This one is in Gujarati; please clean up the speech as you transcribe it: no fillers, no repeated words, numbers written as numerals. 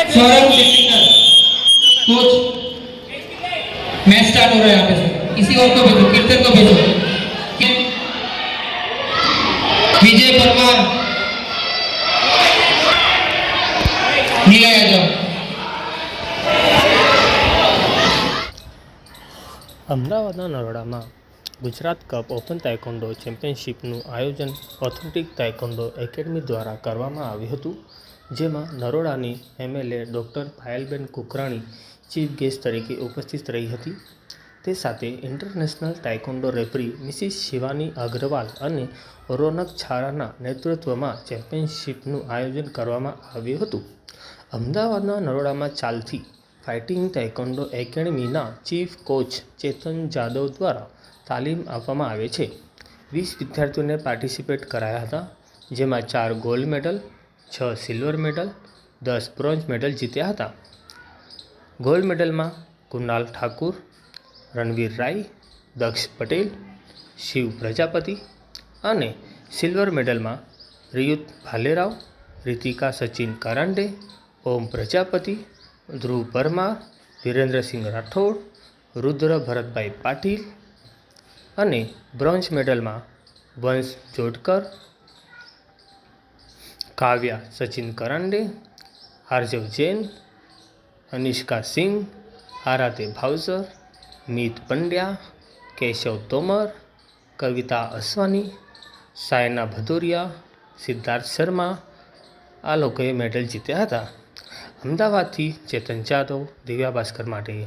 Saurabh technical coach, match start हो रहा है यहाँ पे से। किसी और को भेजो, कीर्तन को भेजो। विजय परमार नीला यादव। અમદાવાદના નરોડામાં ગુજરાત કપ ઓપન તાઇકોન્ડો ચેમ્પિયનશિપનું આયોજન ઓથેન્ટિક તાઇકોન્ડો એકેડમી દ્વારા કરવામાં આવ્યું હતું, જેમાં નરોડાની MLA doctor Payalben Kukrani chief guest તરીકે ઉપસ્થિત રહી હતી. તે સાથે international taekwondo referee Mrs Shivani Agrawal અને રોનક છારાના નેતૃત્વમાં ચેમ્પિયનશિપનું આયોજન કરવામાં આવ્યું હતું. અમદાવાદના નરોડામાં ચાલતી ફાઇટિંગ તાઇકોન્ડો એકેડમીના ચીફ કોચ ચેતન જાદવ દ્વારા તાલીમ આપવામાં આવે છે. 20 વિદ્યાર્થીઓને પાર્ટિસિપેટ કરાયા હતા, જેમાં 4 gold medal, 6 silver medal, 10 bronze medal જીત્યા હતા. ગોલ્ડ મેડલમાં કુનાલ ઠાકુર, રણવીર રાય, દક્ષ પટેલ, શિવ પ્રજાપતિ અને સિલ્વર મેડલમાં રિયુત ભાલેરાવ, રીતિકા સચિન કારાંડે, ઓમ પ્રજાપતિ, ધ્રુવ પરમાર, વિરેન્દ્રસિંહ રાઠોડ, રુદ્ર ભરતભાઈ પાટીલ અને બ્રોન્ઝ મેડલમાં વંશ જોડકર, કાવ્યા સચિન કરાંડે, આર્જવ જૈન, અનિષ્કા સિંહ, આરાતે ભાવસર, મીત પંડ્યા, કેશવ તોમર, કવિતા અસવાની, સાયના ભદોરિયા, સિદ્ધાર્થ શર્મા આ લોકોએ મેડલ જીત્યા હતા. અમદાવાદથી ચેતન જાદવ, દિવ્યા ભાસ્કર માટે.